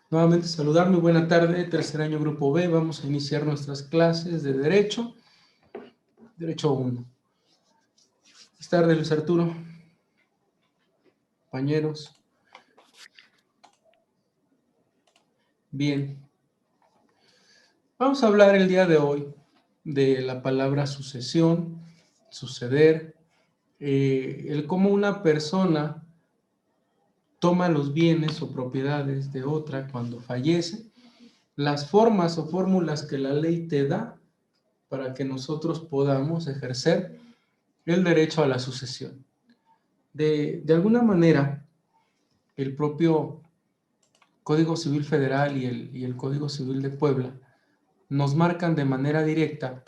Nuevamente saludar, muy buena tarde, tercer año Grupo B. Vamos a iniciar nuestras clases de Derecho. Derecho 1. Buenas tardes, Luis Arturo. Compañeros. Bien. Vamos a hablar el día de hoy de la palabra sucesión, suceder, el cómo una persona toma los bienes o propiedades de otra cuando fallece, las formas o fórmulas que la ley te da para que nosotros podamos ejercer el derecho a la sucesión. De alguna manera, el propio Código Civil Federal y el Código Civil de Puebla nos marcan de manera directa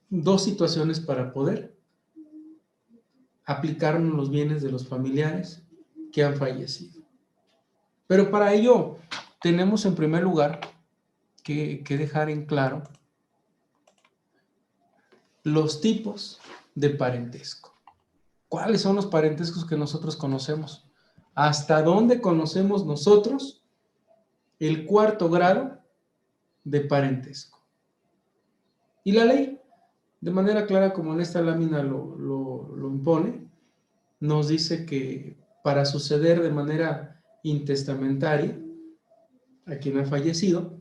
dos situaciones para poder aplicarnos los bienes de los familiares que han fallecido. Pero para ello tenemos en primer lugar que dejar en claro los tipos de parentesco. ¿Cuáles son los parentescos que nosotros conocemos? ¿Hasta dónde conocemos nosotros el cuarto grado de parentesco? Y la ley, de manera clara, como en esta lámina lo impone, nos dice que para suceder de manera intestamentaria a quien ha fallecido,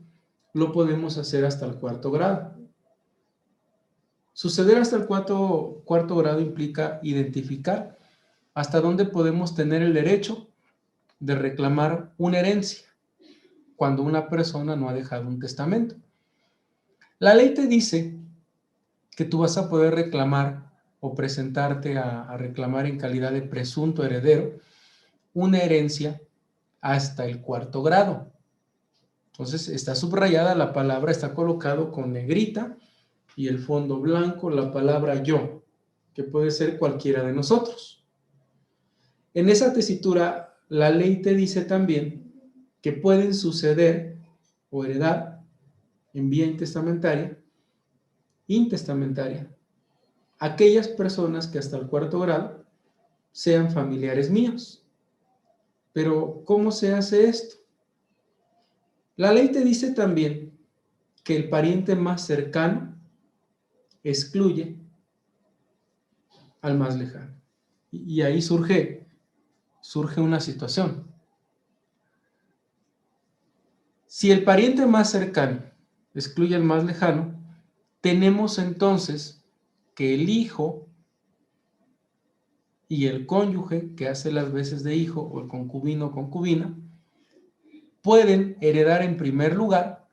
lo podemos hacer hasta el cuarto grado. Suceder hasta el cuarto grado implica identificar hasta dónde podemos tener el derecho de reclamar una herencia cuando una persona no ha dejado un testamento. La ley te dice que tú vas a poder reclamar o presentarte a reclamar en calidad de presunto heredero una herencia hasta el cuarto grado. Entonces está subrayada la palabra, está colocado con negrita y el fondo blanco la palabra yo, que puede ser cualquiera de nosotros. En esa tesitura, la ley te dice también que pueden suceder o heredar en vía intestamentaria, aquellas personas que hasta el cuarto grado sean familiares míos. Pero, ¿cómo se hace esto? La ley te dice también que el pariente más cercano excluye al más lejano. Y ahí surge una situación. Si el pariente más cercano excluye al más lejano, tenemos entonces que el hijo y el cónyuge, que hace las veces de hijo, o el concubino o concubina, pueden heredar en primer lugar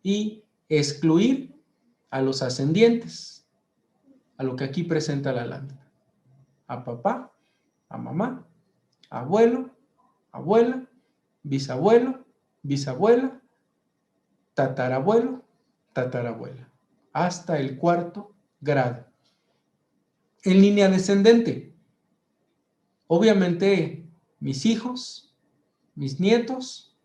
y excluir a los ascendientes, a lo que aquí presenta la lámina: a papá, a mamá, abuelo, abuela, bisabuelo, bisabuela, tatarabuelo, tatarabuela, hasta el cuarto grado. En línea descendente, obviamente mis hijos, mis nietos,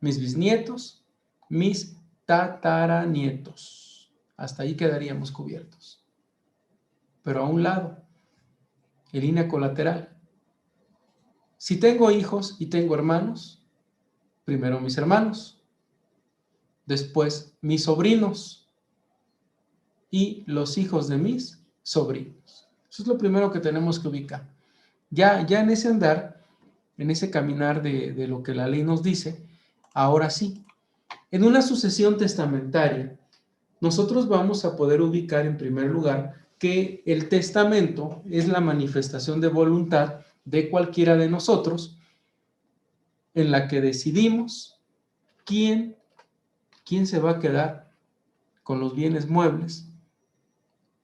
mis bisnietos, mis tataranietos. Hasta ahí quedaríamos cubiertos. Pero a un lado, en línea colateral, si tengo hijos y tengo hermanos, primero mis hermanos, después mis sobrinos y los hijos de mis sobrinos. Eso es lo primero que tenemos que ubicar. Ya en ese andar, en ese caminar de lo que la ley nos dice, ahora sí, en una sucesión testamentaria, nosotros vamos a poder ubicar en primer lugar que el testamento es la manifestación de voluntad de cualquiera de nosotros en la que decidimos quién se va a quedar con los bienes muebles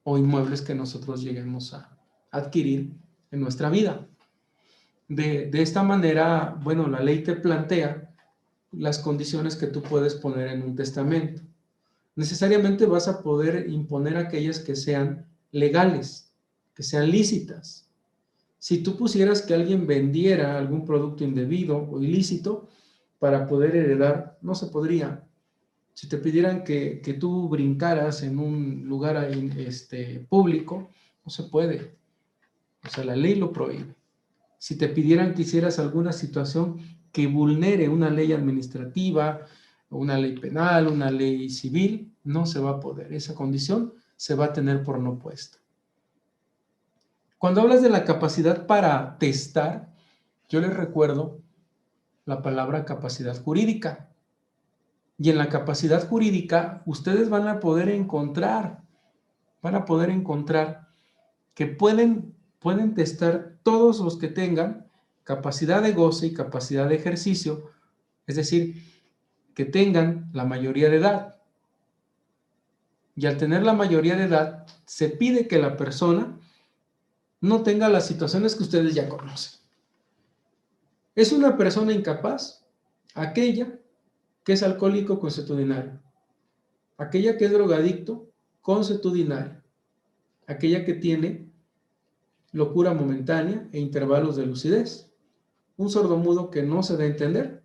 o inmuebles que nosotros lleguemos a adquirir en nuestra vida. De esta manera, bueno, la ley te plantea las condiciones que tú puedes poner en un testamento. Necesariamente vas a poder imponer aquellas que sean legales, que sean lícitas. Si tú pusieras que alguien vendiera algún producto indebido o ilícito para poder heredar, no se podría. Si te pidieran que tú brincaras en un lugar público, no se puede. O sea, la ley lo prohíbe. Si te pidieran que hicieras alguna situación que vulnere una ley administrativa, una ley penal, una ley civil, no se va a poder. Esa condición se va a tener por no puesta. Cuando hablas de la capacidad para testar, yo les recuerdo la palabra capacidad jurídica. Y en la capacidad jurídica, ustedes van a poder encontrar que pueden testar todos los que tengan capacidad de goce y capacidad de ejercicio, es decir, que tengan la mayoría de edad. Y al tener la mayoría de edad, se pide que la persona no tenga las situaciones que ustedes ya conocen. Es una persona incapaz aquella que es alcohólico consuetudinario, aquella que es drogadicto consuetudinario, aquella que tiene locura momentánea e intervalos de lucidez, un sordomudo que no se da a entender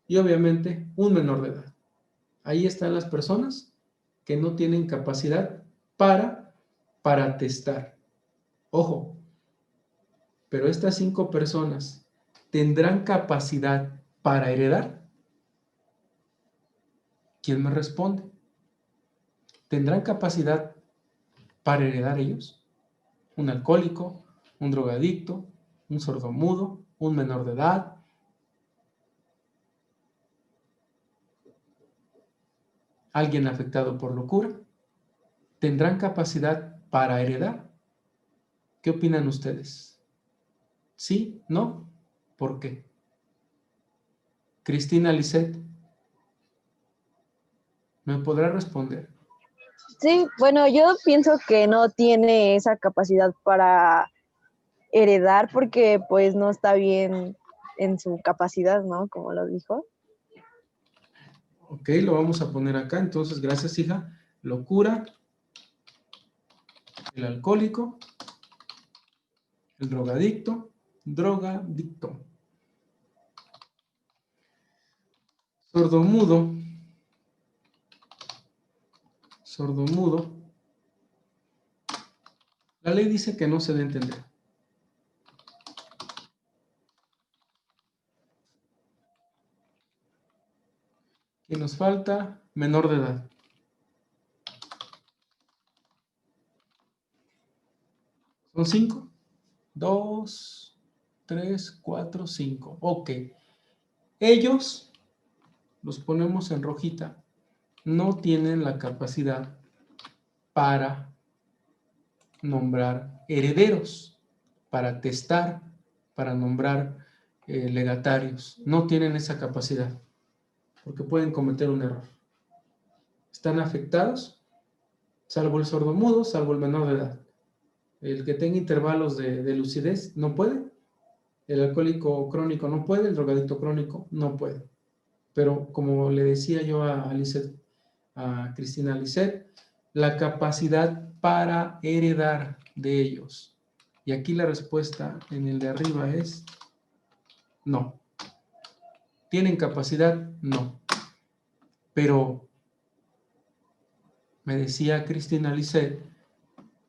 y obviamente un menor de edad. Ahí están las personas que no tienen capacidad para testar. Ojo, pero estas 5 personas tendrán capacidad para heredar. ¿Quién me responde? ¿Tendrán capacidad para heredar ellos? Un alcohólico, un drogadicto, un sordomudo, un menor de edad. ¿Alguien afectado por locura? ¿Tendrán capacidad para heredar? ¿Qué opinan ustedes? ¿Sí? ¿No? ¿Por qué? Cristina Lisset, ¿me podrá responder? Sí, bueno, yo pienso que no tiene esa capacidad para heredar porque pues no está bien en su capacidad, ¿no? Como lo dijo. Ok, lo vamos a poner acá. Entonces, gracias, hija. Locura, el alcohólico, el drogadicto. Sordomudo. La ley dice que no se debe entender. Y nos falta menor de edad. ¿Son 5? 2, 3, 4, 5. Ok. Ellos, los ponemos en rojita, no tienen la capacidad para nombrar herederos, para testar, para nombrar legatarios. No tienen esa capacidad, porque pueden cometer un error. Están afectados, salvo el sordomudo, salvo el menor de edad. El que tenga intervalos de lucidez no puede. El alcohólico crónico no puede, el drogadicto crónico no puede. Pero como le decía yo a Cristina Lisset, la capacidad para heredar de ellos. Y aquí la respuesta en el de arriba es no. ¿Tienen capacidad? No. Pero me decía Cristina Lisset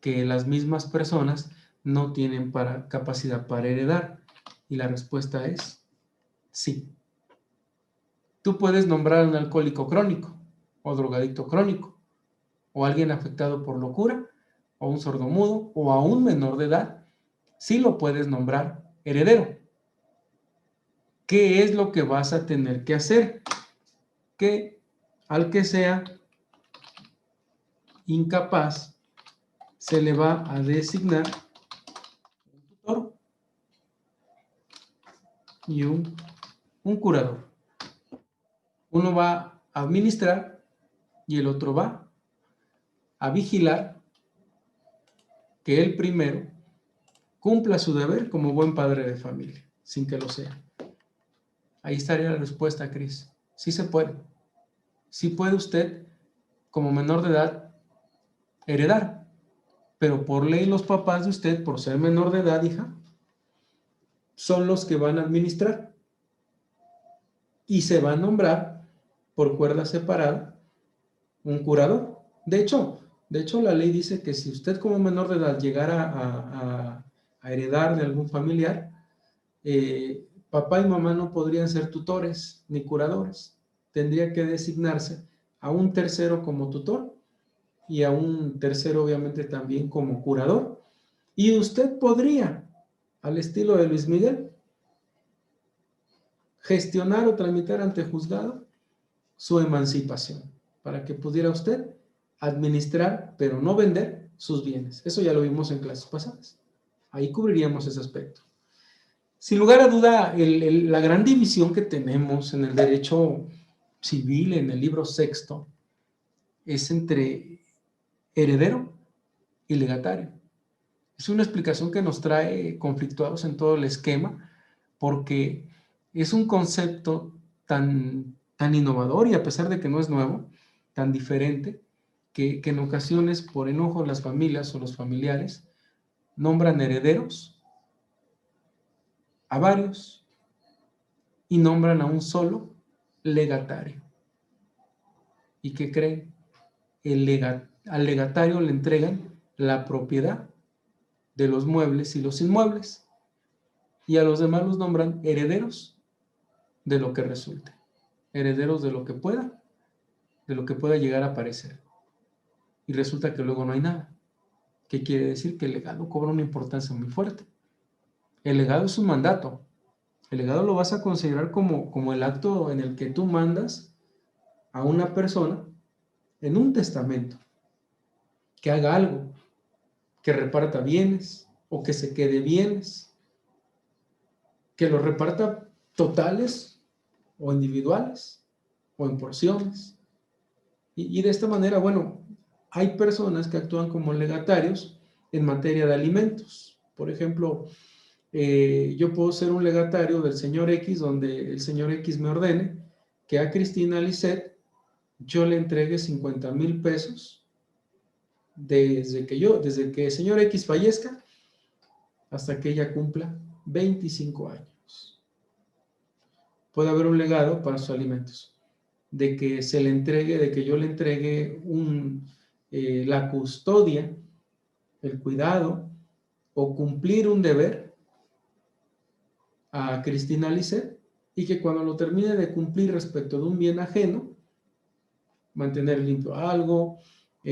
que las mismas personas no tienen capacidad para heredar. Y la respuesta es sí. Tú puedes nombrar a un alcohólico crónico o drogadicto crónico o alguien afectado por locura o un sordomudo o a un menor de edad. Sí lo puedes nombrar heredero. ¿Qué es lo que vas a tener que hacer? Que al que sea incapaz se le va a designar un tutor y un curador. Uno va a administrar y el otro va a vigilar que el primero cumpla su deber como buen padre de familia, sin que lo sea. Ahí estaría la respuesta, Cris. Sí se puede. Sí puede usted, como menor de edad, heredar. Pero por ley los papás de usted, por ser menor de edad, hija, son los que van a administrar. Y se va a nombrar por cuerda separada un curador. De hecho, la ley dice que si usted como menor de edad llegara a heredar de algún familiar, papá y mamá no podrían ser tutores ni curadores. Tendría que designarse a un tercero como tutor y a un tercero obviamente también como curador. Y usted podría, al estilo de Luis Miguel, gestionar o tramitar ante juzgado su emancipación, para que pudiera usted administrar, pero no vender sus bienes. Eso ya lo vimos en clases pasadas. Ahí cubriríamos ese aspecto. Sin lugar a duda, la gran división que tenemos en el derecho civil, en el libro sexto, es entre heredero y legatario. Es una explicación que nos trae conflictuados en todo el esquema, porque es un concepto tan innovador y a pesar de que no es nuevo, tan diferente, que en ocasiones por enojo las familias o los familiares nombran herederos a varios y nombran a un solo legatario. ¿Y qué creen? Al legatario le entregan la propiedad de los muebles y los inmuebles y a los demás los nombran herederos de lo que resulte, herederos de lo que pueda llegar a aparecer. Y resulta que luego no hay nada. ¿Qué quiere decir? Que el legado cobra una importancia muy fuerte. El legado es un mandato. El legado lo vas a considerar como el acto en el que tú mandas a una persona en un testamento que haga algo, que reparta bienes o que se quede bienes, que los reparta totales o individuales o en porciones. Y de esta manera, bueno, hay personas que actúan como legatarios en materia de alimentos. Por ejemplo, yo puedo ser un legatario del señor X, donde el señor X me ordene que a Cristina Lisset yo le entregue 50,000 pesos desde que el señor X fallezca hasta que ella cumpla 25 años. Puede haber un legado para sus alimentos, de que yo le entregue la custodia, el cuidado o cumplir un deber a Cristina Lisset y que cuando lo termine de cumplir respecto de un bien ajeno, mantener limpio algo,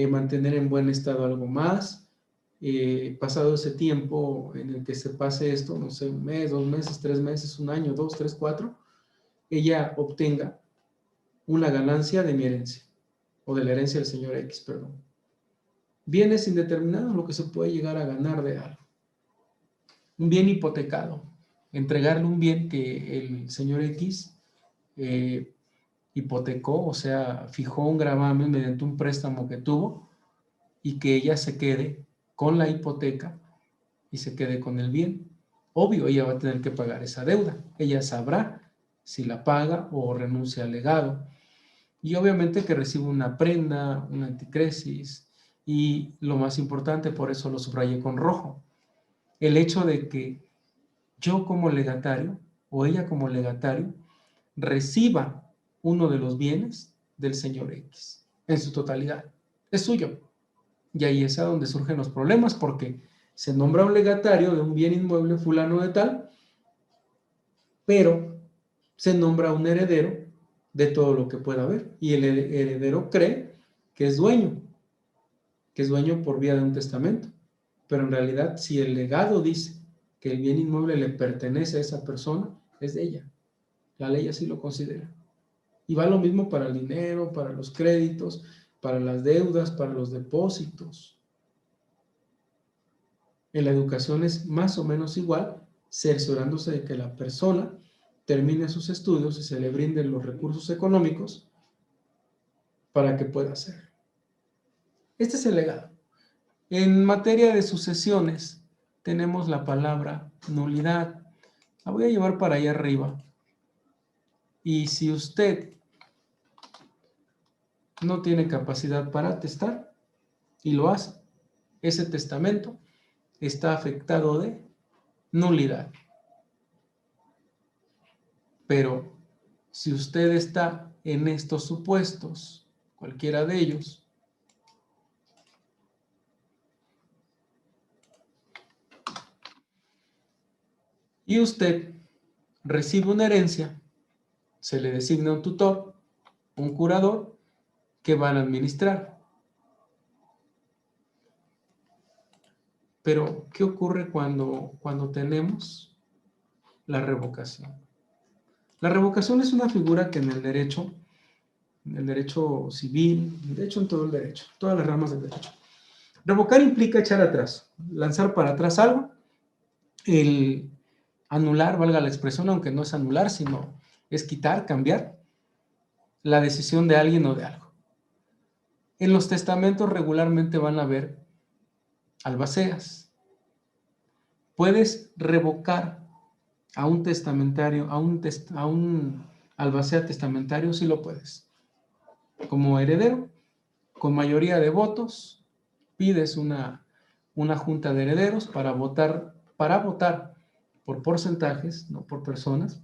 mantener en buen estado algo más, pasado ese tiempo en el que se pase esto, no sé, un mes, 2 meses, 3 meses, un año, 2, 3, 4, ella obtenga una ganancia de mi herencia, o de la herencia del señor X, perdón. Bienes indeterminados, lo que se puede llegar a ganar de algo. Un bien hipotecado, entregarle un bien que el señor X hipotecó, o sea, fijó un gravamen mediante un préstamo que tuvo y que ella se quede con la hipoteca y se quede con el bien. Obvio, ella va a tener que pagar esa deuda. Ella sabrá si la paga o renuncia al legado. Y obviamente que recibe una prenda, una anticresis y lo más importante, por eso lo subrayé con rojo, el hecho de que yo como legatario o ella como legatario reciba uno de los bienes del señor X en su totalidad. Es suyo. Y ahí es a donde surgen los problemas porque se nombra un legatario de un bien inmueble fulano de tal, pero se nombra un heredero de todo lo que pueda haber. Y el heredero cree que es dueño por vía de un testamento. Pero en realidad, si el legado dice que el bien inmueble le pertenece a esa persona, es de ella. La ley así lo considera. Y va lo mismo para el dinero, para los créditos, para las deudas, para los depósitos. En la educación es más o menos igual, cerciorándose de que la persona termine sus estudios y se le brinden los recursos económicos para que pueda hacerlo. Este es el legado. En materia de sucesiones, tenemos la palabra nulidad. La voy a llevar para allá arriba. Y si usted no tiene capacidad para atestar y lo hace, ese testamento está afectado de nulidad. Pero si usted está en estos supuestos, cualquiera de ellos, y usted recibe una herencia, se le designa un tutor, un curador, que van a administrar. Pero, ¿qué ocurre cuando tenemos la revocación? La revocación es una figura que en el derecho civil, de hecho en todo el derecho, todas las ramas del derecho. Revocar implica echar atrás, lanzar para atrás algo, el anular, valga la expresión, aunque no es anular, sino es quitar, cambiar la decisión de alguien o de algo. En los testamentos regularmente van a haber albaceas. Puedes revocar a un testamentario, a un albacea testamentario, sí lo puedes. Como heredero, con mayoría de votos, pides una junta de herederos para votar por porcentajes, no por personas,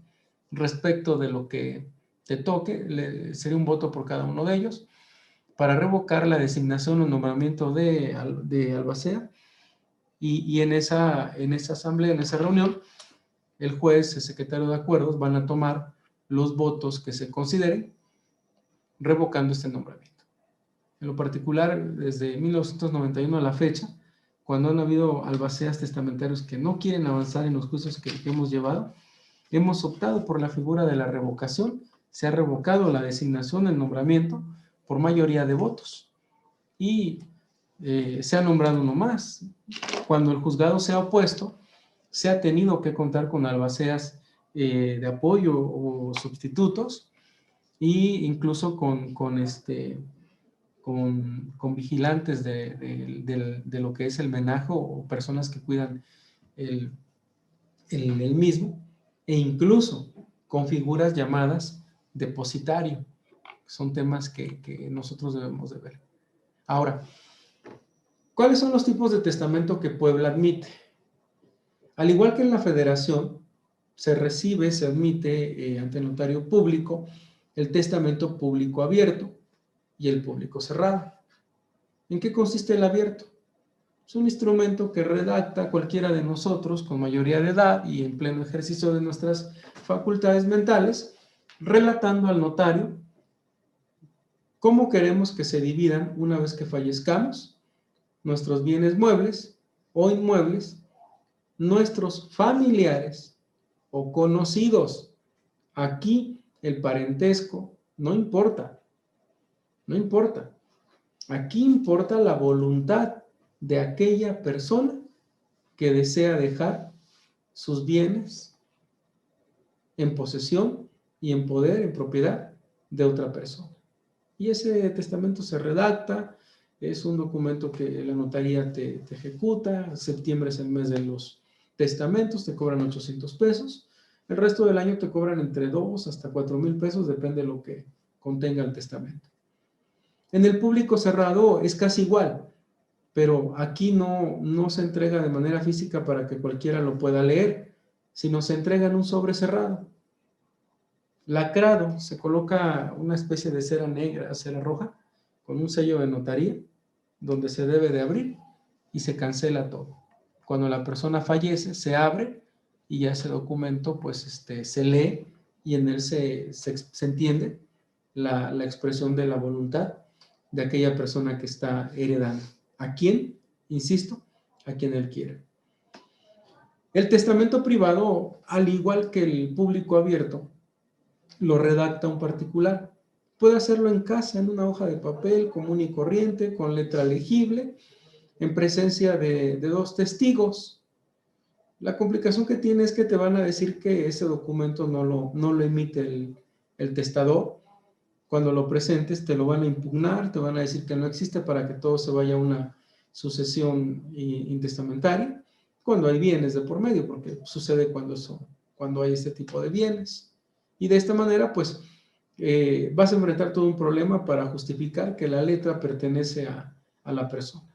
respecto de lo que te toque, sería un voto por cada uno de ellos, para revocar la designación o nombramiento de albacea, y en esa asamblea, en esa reunión, el juez, el secretario de acuerdos van a tomar los votos que se consideren revocando este nombramiento. En lo particular, desde 1991 a la fecha, cuando han habido albaceas testamentarios que no quieren avanzar en los juicios que hemos llevado, hemos optado por la figura de la revocación. Se ha revocado la designación, el nombramiento, por mayoría de votos. Y se ha nombrado uno más. Cuando el juzgado se ha opuesto, se ha tenido que contar con albaceas de apoyo o sustitutos, e incluso con vigilantes de lo que es el menajo, o personas que cuidan el mismo, e incluso con figuras llamadas depositario. Son temas que nosotros debemos de ver. Ahora, ¿cuáles son los tipos de testamento que Puebla admite? Al igual que en la Federación, se admite ante notario público el testamento público abierto y el público cerrado. ¿En qué consiste el abierto? Es un instrumento que redacta cualquiera de nosotros con mayoría de edad y en pleno ejercicio de nuestras facultades mentales, relatando al notario cómo queremos que se dividan una vez que fallezcamos nuestros bienes muebles o inmuebles, nuestros familiares o conocidos. Aquí el parentesco no importa, no importa. Aquí importa la voluntad de aquella persona que desea dejar sus bienes en posesión y en poder, en propiedad de otra persona. Y ese testamento se redacta, es un documento que la notaría te ejecuta. Septiembre es el mes de los testamentos, te cobran 800 pesos. El resto del año te cobran entre 2 hasta 4,000 pesos, depende de lo que contenga el testamento. En el público cerrado es casi igual, pero aquí no se entrega de manera física para que cualquiera lo pueda leer, sino se entrega en un sobre cerrado. Lacrado, se coloca una especie de cera negra, cera roja, con un sello de notaría, donde se debe de abrir y se cancela todo. Cuando la persona fallece, se abre y ya ese documento pues se lee, y en él se entiende la expresión de la voluntad de aquella persona que está heredando. ¿A quién? Insisto, a quien él quiere. El testamento privado, al igual que el público abierto, lo redacta un particular. Puede hacerlo en casa, en una hoja de papel común y corriente, con letra legible, en presencia de 2 testigos. La complicación que tiene es que te van a decir que ese documento no lo emite el testador. Cuando lo presentes te lo van a impugnar, te van a decir que no existe, para que todo se vaya a una sucesión intestamentaria, cuando hay bienes de por medio, porque sucede cuando hay este tipo de bienes. Y de esta manera, pues, vas a enfrentar todo un problema para justificar que la letra pertenece a la persona.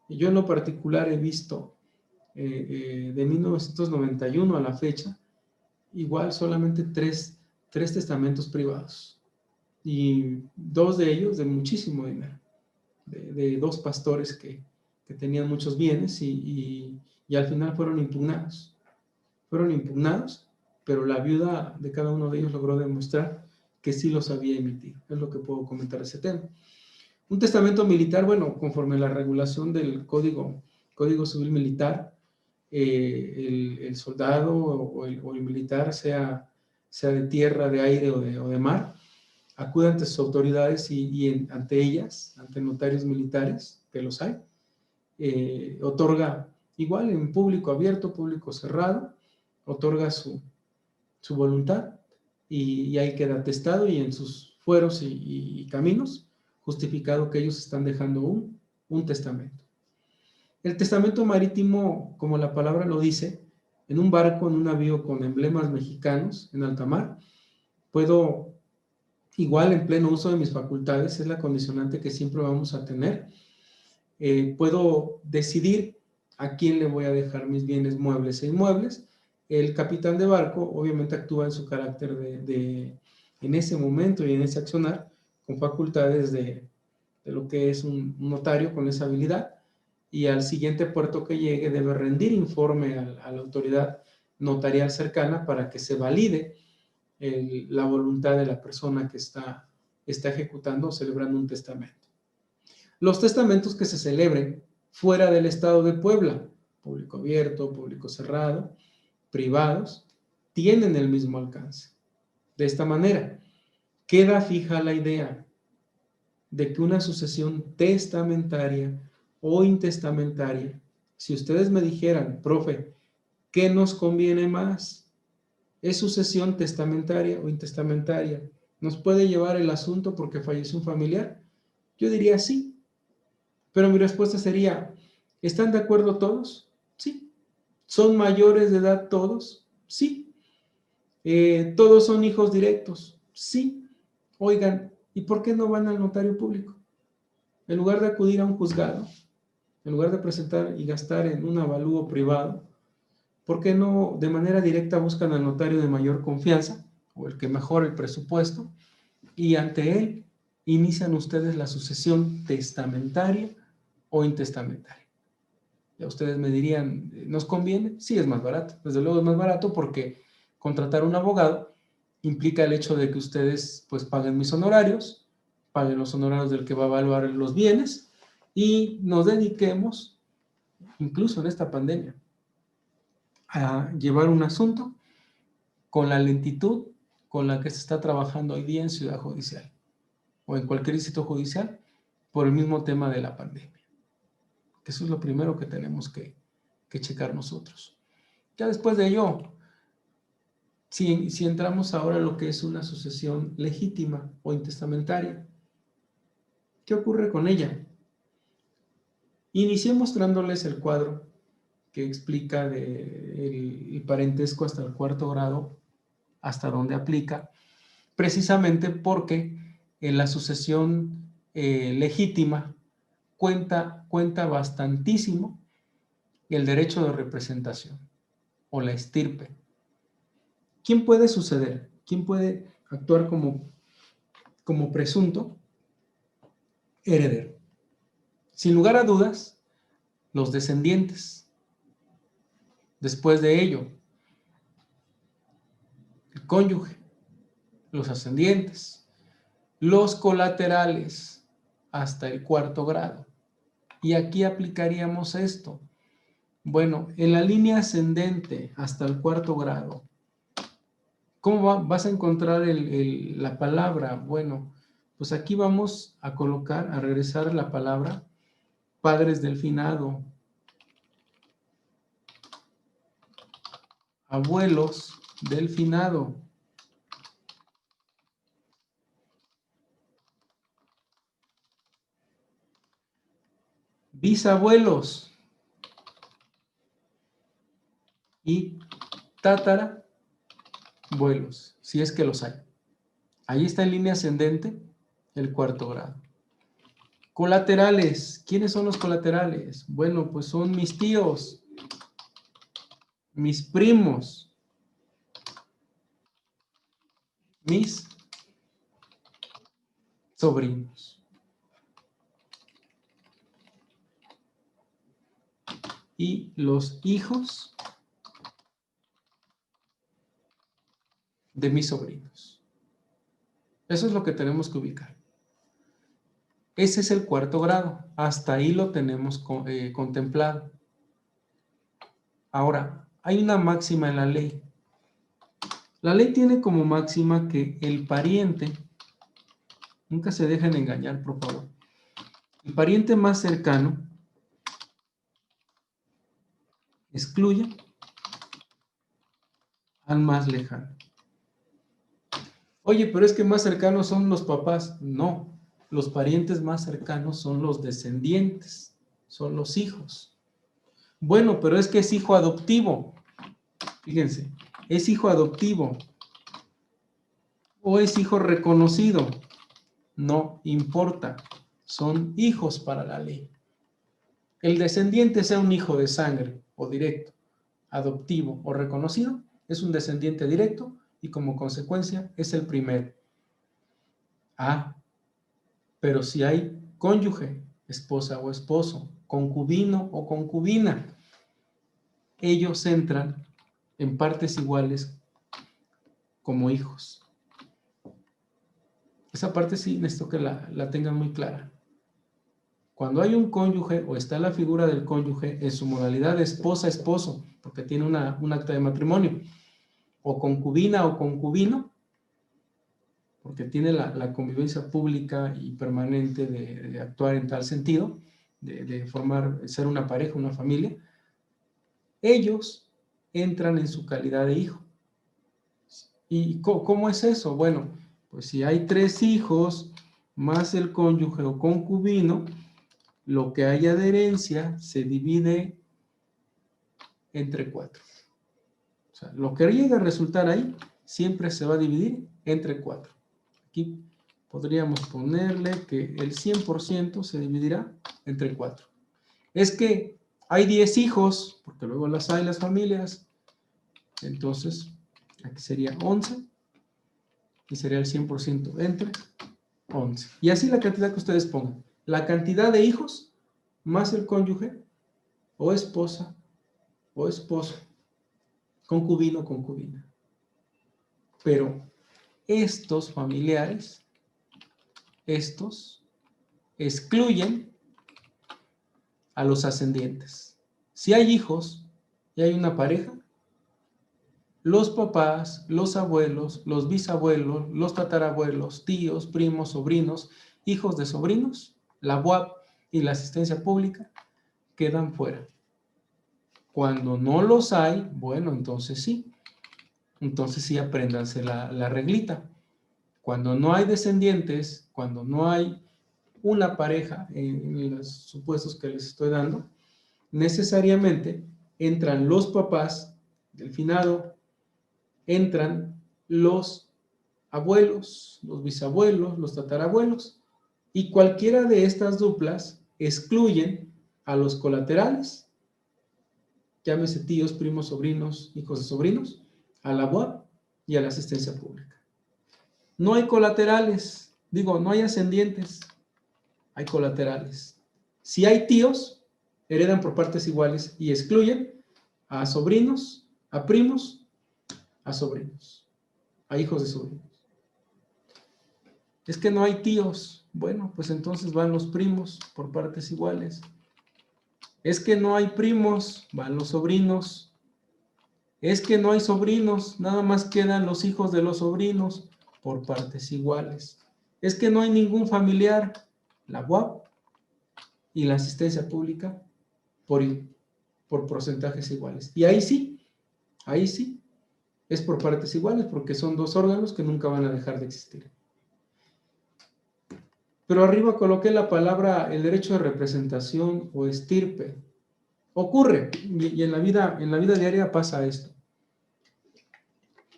Y yo en lo particular he visto de 1991 a la fecha, igual solamente tres testamentos privados, y 2 de ellos de muchísimo dinero, de 2 pastores que tenían muchos bienes, y al final fueron impugnados. Fueron impugnados pero la viuda de cada uno de ellos logró demostrar que sí los había emitido. Es lo que puedo comentar de ese tema. Un testamento militar, bueno, conforme a la regulación del Código Civil Militar, el soldado o el militar, sea de tierra, de aire o de mar, acude ante sus autoridades y ante ellas, ante notarios militares, que los hay, otorga igual en público abierto, público cerrado, otorga su voluntad y ahí queda atestado y en sus fueros y caminos justificado que ellos están dejando un testamento. El testamento marítimo, como la palabra lo dice, en un barco, en un navío con emblemas mexicanos en alta mar, puedo, igual en pleno uso de mis facultades, es la condicionante que siempre vamos a tener, puedo decidir a quién le voy a dejar mis bienes muebles e inmuebles. El capitán de barco obviamente actúa en su carácter en ese momento y en ese accionar, con facultades de lo que es un notario con esa habilidad, y al siguiente puerto que llegue debe rendir informe a la autoridad notarial cercana para que se valide la voluntad de la persona que está ejecutando o celebrando un testamento. Los testamentos que se celebren fuera del estado de Puebla, público abierto, público cerrado, privados, tienen el mismo alcance. De esta manera, queda fija la idea de que una sucesión testamentaria o intestamentaria, si ustedes me dijeran, profe, ¿qué nos conviene más? ¿Es sucesión testamentaria o intestamentaria? ¿Nos puede llevar el asunto porque falleció un familiar? Yo diría sí, pero mi respuesta sería, ¿están de acuerdo todos? Sí. ¿Son mayores de edad todos? Sí. ¿Todos son hijos directos? Sí. Oigan, ¿y por qué no van al notario público? En lugar de acudir a un juzgado, en lugar de presentar y gastar en un avalúo privado, ¿por qué no de manera directa buscan al notario de mayor confianza o el que mejore el presupuesto y ante él inician ustedes la sucesión testamentaria o intestamentaria? Ya ustedes me dirían, ¿nos conviene? Sí, es más barato. Desde luego es más barato porque contratar un abogado implica el hecho de que ustedes pues paguen mis honorarios, paguen los honorarios del que va a evaluar los bienes y nos dediquemos, incluso en esta pandemia, a llevar un asunto con la lentitud con la que se está trabajando hoy día en Ciudad Judicial o en cualquier distrito judicial por el mismo tema de la pandemia. Eso es lo primero que tenemos que checar nosotros. Ya después de ello, si entramos ahora a lo que es una sucesión legítima o intestamentaria, ¿qué ocurre con ella? Inicié mostrándoles el cuadro que explica el parentesco hasta el cuarto grado, hasta donde aplica, precisamente porque en la sucesión legítima cuenta bastantísimo el derecho de representación o la estirpe. ¿Quién puede suceder? ¿Quién puede actuar como presunto heredero? Sin lugar a dudas, los descendientes. Después de ello, el cónyuge, los ascendientes, los colaterales, hasta el cuarto grado. Y aquí aplicaríamos esto. Bueno, en la línea ascendente hasta el cuarto grado, ¿cómo vas a encontrar la palabra? Bueno, pues aquí vamos a colocar, a regresar la palabra padres del finado, abuelos del finado, bisabuelos y tatarabuelos, si es que los hay. Ahí está en línea ascendente el cuarto grado. Colaterales. ¿Quiénes son los colaterales? Bueno, pues son mis tíos, mis primos, mis sobrinos. Y los hijos de mis sobrinos. Eso es lo que tenemos que ubicar. Ese es el cuarto grado. Hasta ahí lo tenemos contemplado. Ahora, hay una máxima en la ley. La ley tiene como máxima que el pariente, nunca se dejen engañar, por favor, el pariente más cercano excluye al más lejano. Oye, pero es que más cercanos son los papás. No, los parientes más cercanos son los descendientes, son los hijos. Bueno, pero es que es hijo adoptivo. Fíjense, es hijo adoptivo o es hijo reconocido. No importa, son hijos para la ley. El descendiente sea un hijo de sangre o directo, adoptivo o reconocido, es un descendiente directo y como consecuencia es el primero. Ah, pero si hay cónyuge, esposa o esposo, concubino o concubina, ellos entran en partes iguales como hijos. Esa parte sí necesito que la tengan muy clara. Cuando hay un cónyuge o está la figura del cónyuge en su modalidad de esposa-esposo, porque tiene un acta de matrimonio, o concubina o concubino, porque tiene la convivencia pública y permanente de actuar en tal sentido, de ser una pareja, una familia, ellos entran en su calidad de hijo. ¿Y cómo es eso? Bueno, pues si hay 3 hijos más el cónyuge o concubino, lo que haya de herencia se divide entre 4. O sea, lo que llegue a resultar ahí siempre se va a dividir entre 4. Aquí podríamos ponerle que el 100% se dividirá entre 4. Es que hay 10 hijos, porque luego las hay las familias, entonces aquí sería 11 y sería el 100% entre 11. Y así la cantidad que ustedes pongan. La cantidad de hijos más el cónyuge o esposa o esposo, concubino o concubina. Pero estos familiares, estos excluyen a los ascendientes. Si hay hijos y hay una pareja, los papás, los abuelos, los bisabuelos, los tatarabuelos, tíos, primos, sobrinos, hijos de sobrinos, la UAP y la asistencia pública quedan fuera. Cuando no los hay, bueno, entonces sí apréndanse la reglita. Cuando no hay descendientes, cuando no hay una pareja en los supuestos que les estoy dando, necesariamente entran los papás del finado, entran los abuelos, los bisabuelos, los tatarabuelos, y cualquiera de estas duplas excluyen a los colaterales, llámese tíos, primos, sobrinos, hijos de sobrinos, a la UAP y a la asistencia pública. No hay colaterales, no hay ascendientes, hay colaterales. Si hay tíos, heredan por partes iguales y excluyen a sobrinos, a primos, a sobrinos, a hijos de sobrinos. Es que no hay tíos. Bueno, pues entonces van los primos por partes iguales. Es que no hay primos, van los sobrinos. Es que no hay sobrinos, nada más quedan los hijos de los sobrinos por partes iguales. Es que no hay ningún familiar, la UAP y la asistencia pública por porcentajes iguales. Y ahí sí, es por partes iguales porque son 2 órganos que nunca van a dejar de existir. Pero arriba coloqué la palabra el derecho de representación o estirpe. Ocurre, y en la vida diaria pasa esto.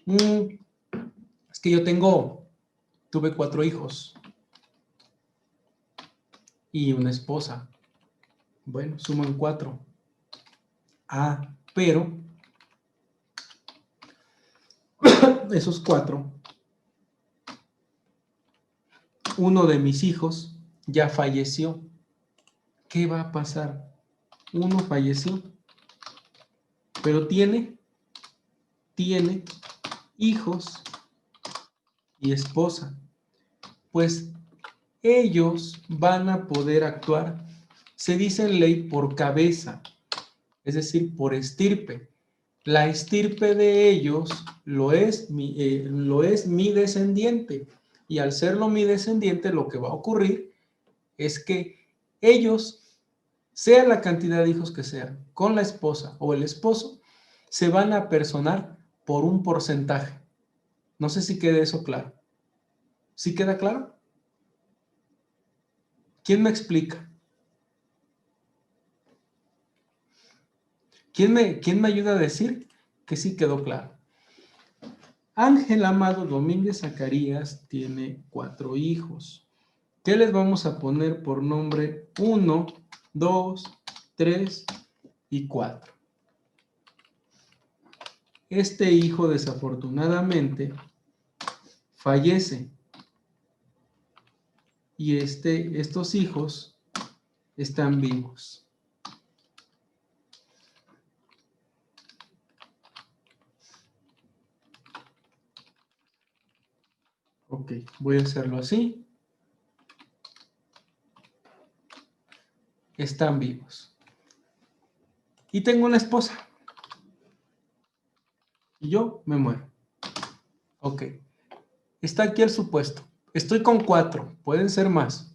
Es que yo tuve 4 hijos y una esposa. Bueno, suman 4. Pero esos 4, uno de mis hijos ya falleció. ¿Qué va a pasar? Uno falleció, pero tiene hijos y esposa, pues ellos van a poder actuar, se dice en ley, por cabeza, es decir, por estirpe. La estirpe de ellos lo es mi descendiente, y al serlo mi descendiente, lo que va a ocurrir es que ellos, sea la cantidad de hijos que sean, con la esposa o el esposo, se van a personar por un porcentaje. No sé si quede eso claro. ¿Sí queda claro? ¿Quién me explica? ¿Quién me ayuda a decir que sí quedó claro? Ángel Amado Domínguez Zacarías tiene 4 hijos. ¿Qué les vamos a poner por nombre? 1, 2, 3 y 4. Este hijo desafortunadamente fallece y estos hijos están vivos. Ok, voy a hacerlo así. Están vivos. Y tengo una esposa. Y yo me muero. Ok. Está aquí el supuesto. Estoy con 4. Pueden ser más.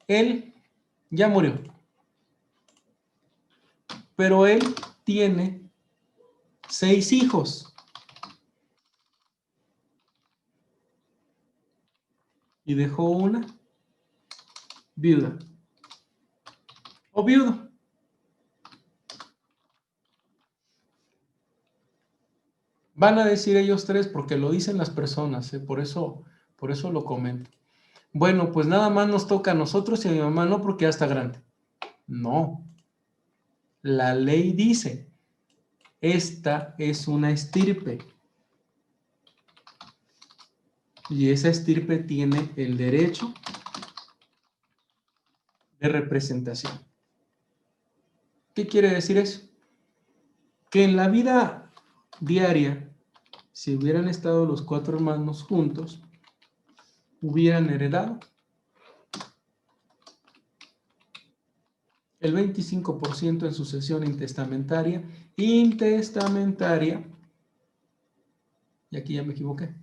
Él ya murió. Pero él tiene 6 hijos. Y dejó una viuda. O viudo. Van a decir ellos 3 porque lo dicen las personas, por eso lo comento. Bueno, pues nada más nos toca a nosotros y a mi mamá no, porque ya está grande. No. La ley dice, esta es una estirpe. Y esa estirpe tiene el derecho de representación. ¿Qué quiere decir eso? Que en la vida diaria, si hubieran estado los 4 hermanos juntos, hubieran heredado el 25% en sucesión intestamentaria, y aquí ya me equivoqué,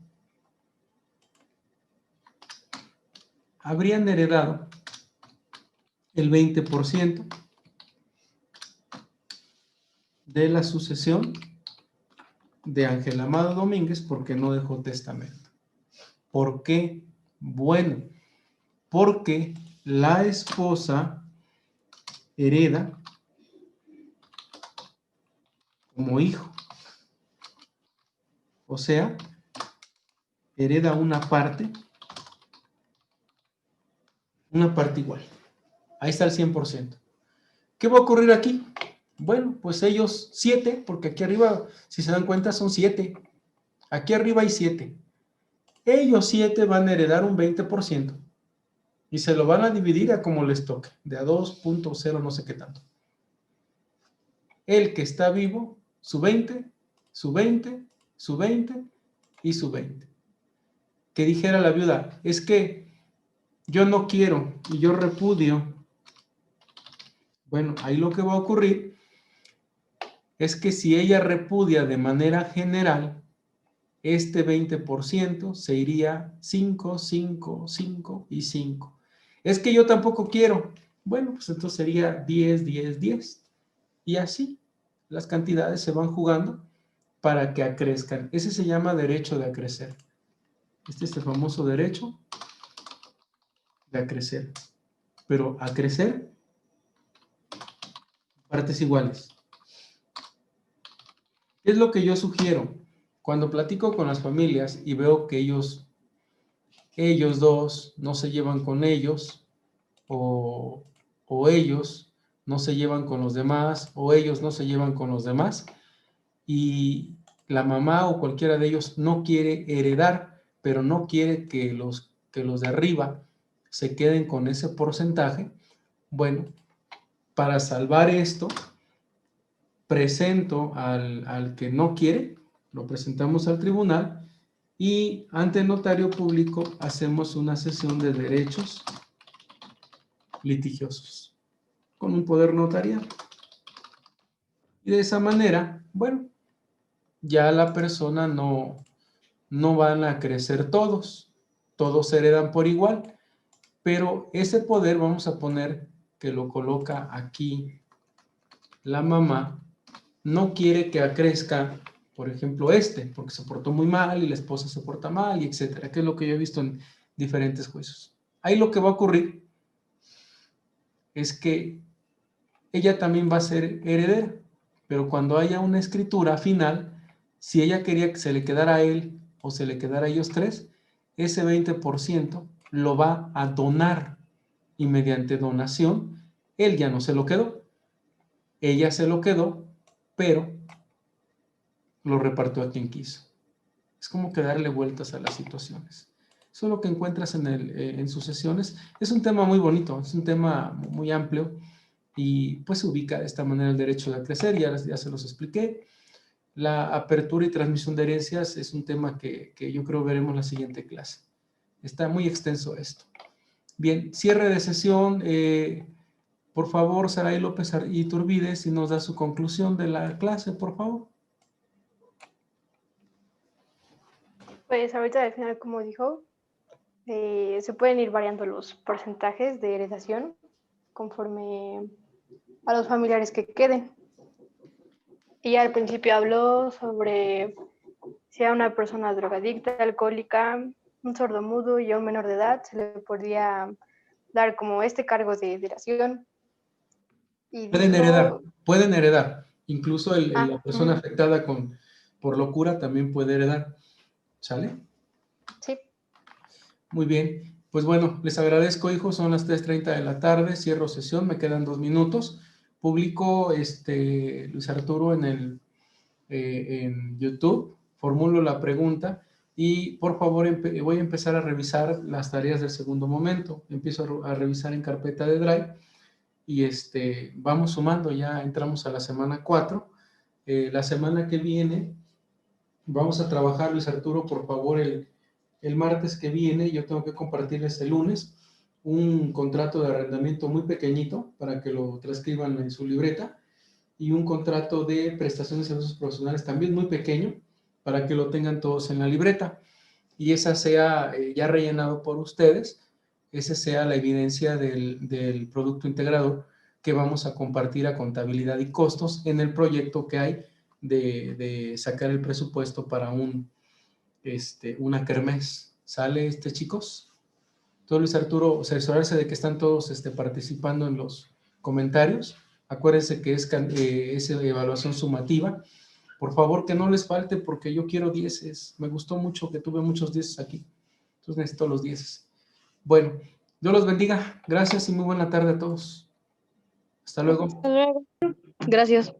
habrían heredado el 20% de la sucesión de Ángel Amado Domínguez porque no dejó testamento. ¿Por qué? Bueno, porque la esposa hereda como hijo. O sea, hereda una parte igual. Ahí está el 100%. ¿Qué va a ocurrir aquí? Bueno, pues ellos 7, porque aquí arriba, si se dan cuenta, son 7. Aquí arriba hay 7. Ellos 7 van a heredar un 20% y se lo van a dividir a como les toque, de a 2.0 no sé qué tanto. El que está vivo, su 20, su 20, su 20 y su 20. Que dijera la viuda, es que yo no quiero y yo repudio. Bueno, ahí lo que va a ocurrir es que si ella repudia de manera general, este 20% se iría 5, 5, 5 y 5. Es que yo tampoco quiero. Bueno, pues entonces sería 10, 10, 10. Y así las cantidades se van jugando para que acrezcan. Ese se llama derecho de acrecer. Este es el famoso derecho de acrecer. Pero acrecer, partes iguales. ¿Qué es lo que yo sugiero? Cuando platico con las familias y veo que ellos dos no se llevan con ellos, o ellos no se llevan con los demás, o ellos no se llevan con los demás, y la mamá o cualquiera de ellos no quiere heredar, pero no quiere que los de arriba se queden con ese porcentaje. Bueno, para salvar esto, presento al que no quiere, lo presentamos al tribunal y ante el notario público hacemos una sesión de derechos litigiosos con un poder notarial. Y de esa manera, bueno, ya la persona no van a crecer todos se heredan por igual, pero ese poder vamos a poner que lo coloca aquí la mamá, no quiere que crezca, por ejemplo, porque se portó muy mal y la esposa se porta mal, y etcétera, que es lo que yo he visto en diferentes juicios. Ahí lo que va a ocurrir es que ella también va a ser heredera, pero cuando haya una escritura final, si ella quería que se le quedara a él o se le quedara a ellos tres, ese 20% lo va a donar, y mediante donación, él ya no se lo quedó, ella se lo quedó, pero lo repartió a quien quiso. Es como que darle vueltas a las situaciones. Eso es lo que encuentras en sucesiones. Es un tema muy bonito, es un tema muy amplio, y pues se ubica de esta manera el derecho de crecer, ya se los expliqué. La apertura y transmisión de herencias es un tema que yo creo veremos en la siguiente clase. Está muy extenso esto. Bien, cierre de sesión. Por favor, Saray López Iturbide, si nos da su conclusión de la clase, por favor. Pues ahorita al final, como dijo, se pueden ir variando los porcentajes de heredación conforme a los familiares que queden. Y al principio habló sobre si a una persona drogadicta, alcohólica, un sordomudo y a un menor de edad se le podría dar como este cargo de heredación. Y pueden heredar. Incluso la persona uh-huh. afectada por locura también puede heredar. ¿Sale? Sí. Muy bien. Pues bueno, les agradezco, hijos. Son las 3:30 de la tarde. Cierro sesión. Me quedan 2 minutos. Publico Luis Arturo en YouTube. Formulo la pregunta. Y por favor, voy a empezar a revisar las tareas del segundo momento. Empiezo a revisar en carpeta de Drive. Y vamos sumando. Ya entramos a la semana 4. La semana que viene vamos a trabajar, Luis Arturo, por favor, el martes que viene. Yo tengo que compartirles el lunes un contrato de arrendamiento muy pequeñito para que lo transcriban en su libreta, y un contrato de prestación de servicios profesionales también muy pequeño para que lo tengan todos en la libreta, y esa sea ya rellenado por ustedes, esa sea la evidencia del producto integrador que vamos a compartir a contabilidad y costos en el proyecto que hay de sacar el presupuesto para una kermés. ¿Sale, chicos? Todo, Luis Arturo, cerciorarse de que están todos participando en los comentarios. Acuérdense que es evaluación sumativa. Por favor, que no les falte, porque yo quiero 10. Me gustó mucho que tuve muchos 10 aquí. Entonces necesito los 10. Bueno, Dios los bendiga. Gracias y muy buena tarde a todos. Hasta luego. Hasta luego. Gracias.